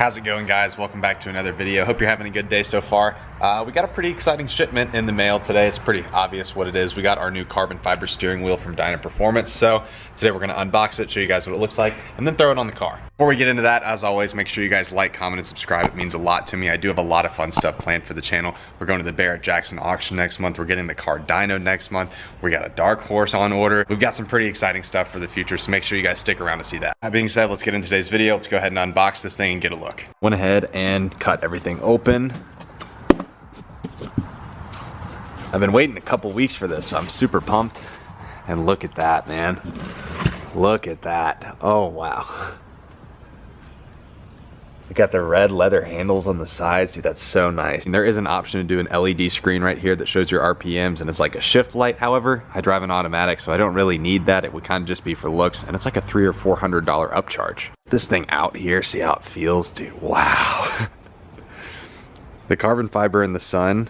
How's it going, guys? Welcome back to another video. Hope you're having a good day so far. We got a pretty exciting shipment in the mail today. It's pretty obvious what it is. We got our new carbon fiber steering wheel from Dyna Performance. So today we're gonna unbox it, show you guys what it looks like, and then throw it on the car. Before we get into that, as always, make sure you guys like, comment, and subscribe. It means a lot to me. I do have a lot of fun stuff planned for the channel. We're going to the Barrett-Jackson auction next month. We're getting the car dyno next month. We got a dark horse on order. We've got some pretty exciting stuff for the future, so make sure you guys stick around to see that. That being said, let's get into today's video. Let's go ahead and unbox this thing and get a look. Went ahead and cut everything open. I've been waiting a couple weeks for this, so I'm super pumped. And look at that, man. Look at that. Oh, wow. We got the red leather handles on the sides. Dude, that's so nice. And there is an option to do an LED screen right here that shows your RPMs, and it's like a shift light. However, I drive an automatic, so I don't really need that. It would kind of just be for looks, and it's like a $300 or $400 upcharge. This thing out here, see how it feels? Dude, wow. The carbon fiber in the sun,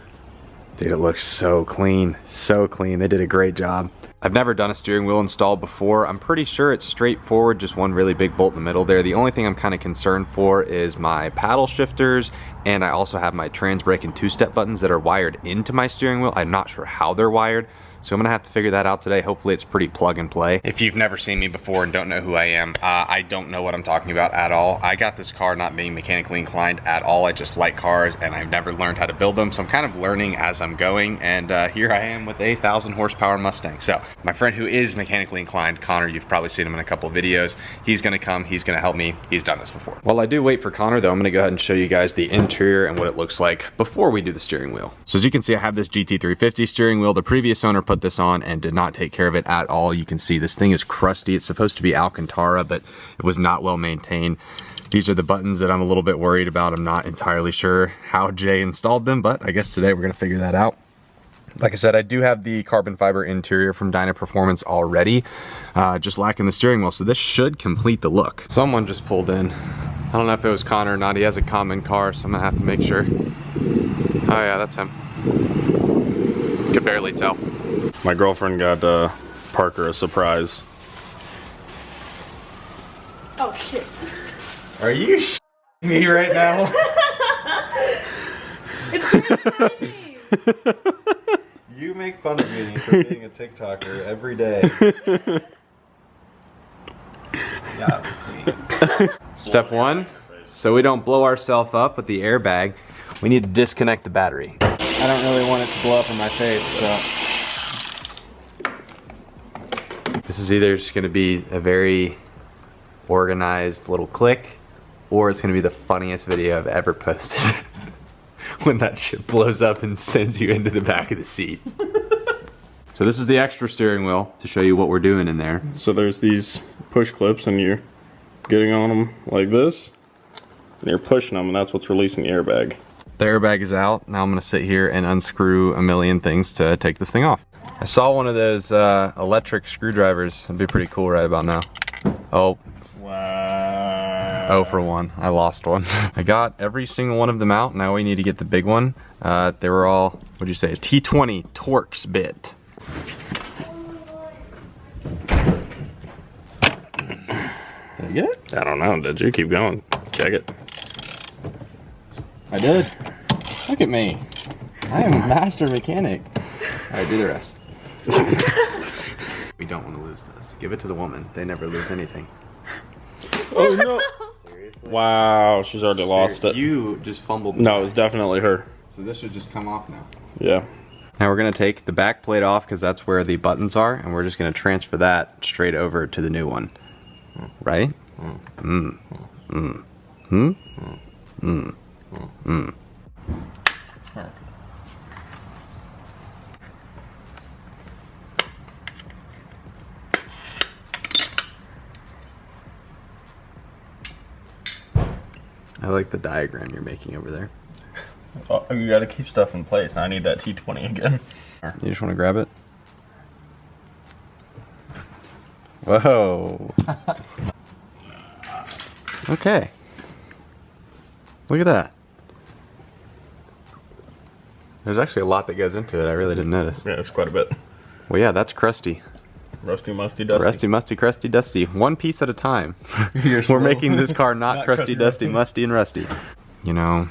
dude, it looks so clean, so clean. They did a great job. I've never done a steering wheel install before. I'm pretty sure it's straightforward, just one really big bolt in the middle there. The only thing I'm kind of concerned for is my paddle shifters, and I also have my trans brake and two-step buttons that are wired into my steering wheel. I'm not sure how they're wired, so I'm gonna have to figure that out today. Hopefully it's pretty plug and play. If you've never seen me before and don't know who I am, I don't know what I'm talking about at all. I got this car not being mechanically inclined at all. I just like cars and I've never learned how to build them, so I'm kind of learning as I'm going, and here I am with a 1,000 horsepower Mustang. So my friend who is mechanically inclined, Connor, you've probably seen him in a couple of videos. He's gonna come, he's gonna help me. He's done this before. While I do wait for Connor though, I'm gonna go ahead and show you guys the interior and what it looks like before we do the steering wheel. So as you can see, I have this GT350 steering wheel. The previous owner put this on and did not take care of it at all. You can see this thing is crusty. It's supposed to be Alcantara, but it was not well maintained. These are the buttons that I'm a little bit worried about. I'm not entirely sure how Jay installed them, but I guess today we're gonna figure that out. Like I said, I do have the carbon fiber interior from Dyna Performance already, just lacking the steering wheel, so this should complete the look. Someone just pulled in. I don't know if it was Connor or not. He has a common car, so I'm gonna have to make sure. Oh yeah, that's him. Could barely tell. My girlfriend got Parker a surprise. Oh shit. Are you shitting me right now? It's very funny. You make fun of me for being a TikToker every day. Yeah. Step one, so we don't blow ourselves up with the airbag, we need to disconnect the battery. I don't really want it to blow up in my face, so. This is either just gonna be a very organized little click, or it's gonna be the funniest video I've ever posted. When that shit blows up and sends you into the back of the seat. So this is the extra steering wheel to show you what we're doing in there. So there's these push clips and you're getting on them like this, and you're pushing them, and that's what's releasing the airbag. The airbag is out. Now I'm gonna sit here and unscrew a million things to take this thing off. I saw one of those electric screwdrivers. That'd be pretty cool right about now. Oh. Wow. Oh for one. I lost one. I got every single one of them out. Now we need to get the big one. They were all, what'd you say, a T20 Torx bit. Did I get it? I don't know, did you? Keep going. Check it. I did. Look at me. I am a master mechanic. Alright, do the rest. We don't want to lose this. Give it to the woman. They never lose anything. Oh no. Seriously? Wow, she's already lost it. You just fumbled. No, it was definitely her. So this should just come off now. Yeah. Now we're going to take the back plate off because that's where the buttons are, and we're just going to transfer that straight over to the new one. Right? I like the diagram you're making over there. Oh, you gotta keep stuff in place. I need that T20 again. You just want to grab it? Whoa. Okay. Look at that. There's actually a lot that goes into it. I really didn't notice. Yeah, it's quite a bit. Well, yeah, that's crusty. Rusty, musty, dusty. Rusty, musty, crusty, dusty. One piece at a time. You're We're slow. making this car not, Not crusty, crusty, dusty, rusty. musty, and rusty. You know,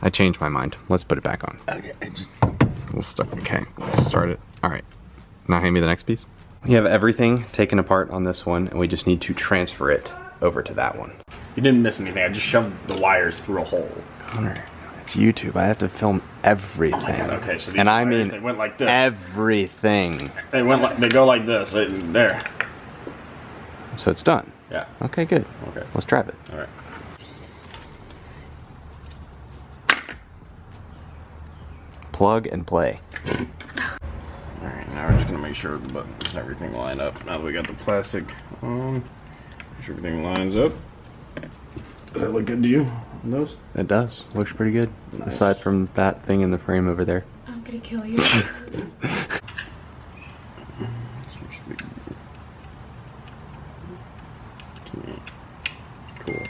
I changed my mind. Let's put it back on. Okay, We'll start. Okay, we'll start it. All right. Now hand me the next piece. We have everything taken apart on this one, and we just need to transfer it over to that one. You didn't miss anything. I just shoved the wires through a hole. Connor, it's YouTube. I have to film everything. Okay, so these and I wires, mean they went like this. everything. They went like they go like this. There. So it's done. Yeah. Okay, good. Okay. Let's drive it. All right. Plug and play. All right. Now we're just gonna make sure the buttons and everything line up. Now that we got the plastic on, make sure everything lines up. Does that look good to you? On those? It does. Looks pretty good. Nice. Aside from that thing in the frame over there. I'm gonna kill you. Cool.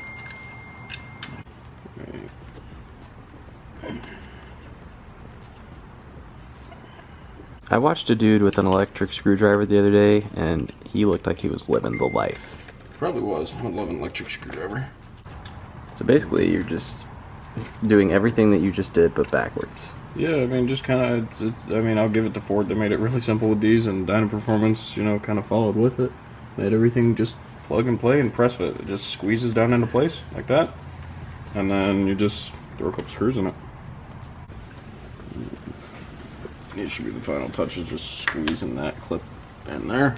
I watched a dude with an electric screwdriver the other day, and he looked like he was living the life. Probably was. I love an electric screwdriver. So basically, you're just doing everything that you just did, but backwards. Yeah, I mean, just kind of. I mean, I'll give it to Ford. They made it really simple with these, and Dyna Performance, you know, kind of followed with it. Made everything just plug and play and press fit. It just squeezes down into place like that, and then you just throw a couple screws in it. These should be the final touches, just squeezing that clip in there.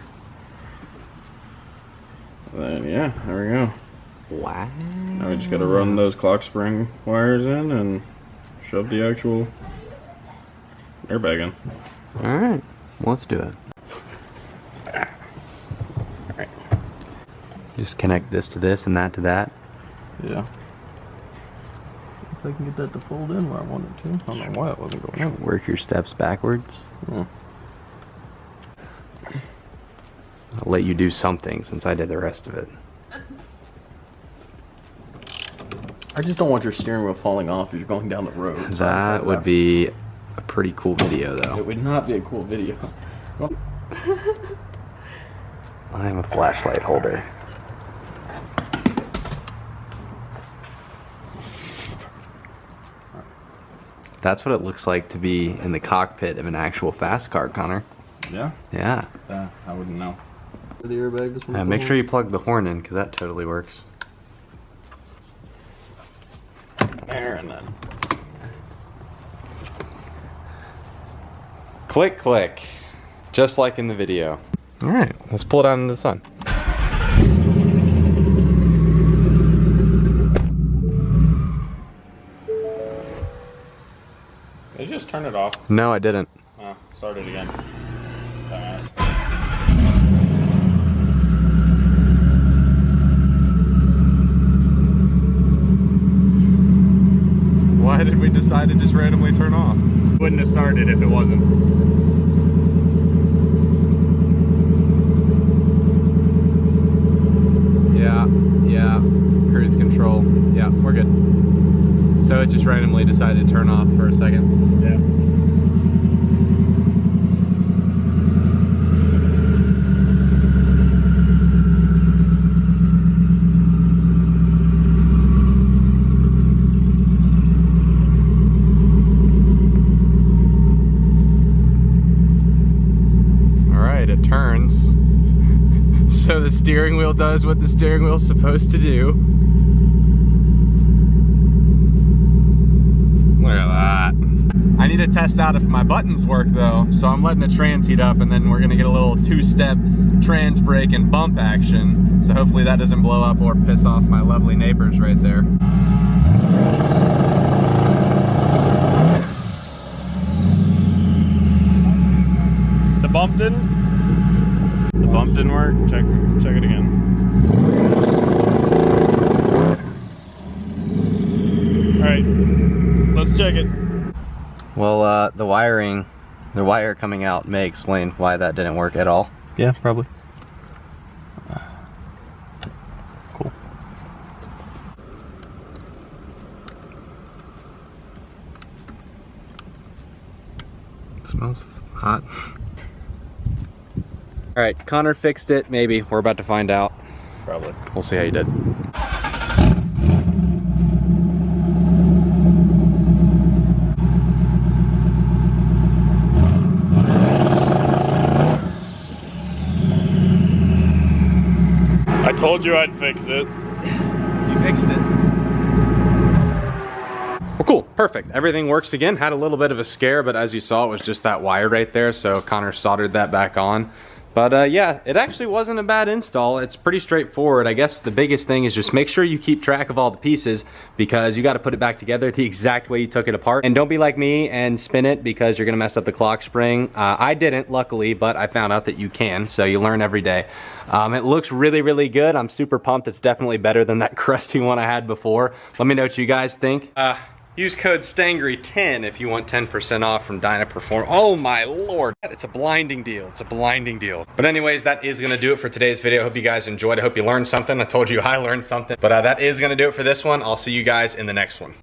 And then, yeah, there we go. Wow. Now we just gotta run those clock spring wires in and shove the actual airbag in. Alright, let's do it. Alright. Just connect this to this and that to that. Yeah. If I can get that to fold in where I want it to. I don't know why it wasn't going in. Work your steps backwards. Yeah. I'll let you do something since I did the rest of it. I just don't want your steering wheel falling off as you're going down the road. So That would be a pretty cool video, though. It would not be a cool video. I'm a flashlight holder. That's what it looks like to be in the cockpit of an actual fast car, Connor. Yeah? Yeah. I wouldn't know. The airbag, this one. Make sure you plug the horn in, because that totally works. There and then. Click, click. Just like in the video. Alright, let's pull it out into the sun. Did you just turn it off? No, I didn't. Oh, start it again. Dumbass. Why did we decide to just randomly turn off? Wouldn't have started if it wasn't. Yeah, cruise control. Yeah, we're good. So it just randomly decided to turn off for a second. Yeah. Alright, it turns. So the steering wheel does what the steering wheel's supposed to do. Look at that. I need to test out if my buttons work though, so I'm letting the trans heat up and then we're gonna get a little two-step trans brake and bump action. So hopefully that doesn't blow up or piss off my lovely neighbors right there. The bump didn't? The bump didn't work? Check it again. Alright, let's check it. Well, the wire coming out may explain why that didn't work at all. Yeah, probably. Cool. Smells hot. All right, Connor fixed it, maybe. We're about to find out. Probably. We'll see how you did. I told you I'd fix it. You fixed it. Well, cool, perfect. Everything works again. Had a little bit of a scare, but as you saw, it was just that wire right there, so Connor soldered that back on. But yeah, it actually wasn't a bad install. It's pretty straightforward. I guess the biggest thing is just make sure you keep track of all the pieces because you got to put it back together the exact way you took it apart. And don't be like me and spin it because you're gonna mess up the clock spring. I didn't, luckily, but I found out that you can, so you learn every day. It looks really, really good. I'm super pumped. It's definitely better than that crusty one I had before. Let me know what you guys think. Use code Stangry10 if you want 10% off from Dyna Perform. Oh my lord, it's a blinding deal. It's a blinding deal. But anyways, that is gonna do it for today's video. I hope you guys enjoyed. I hope you learned something. I told you I learned something. But that is gonna do it for this one. I'll see you guys in the next one.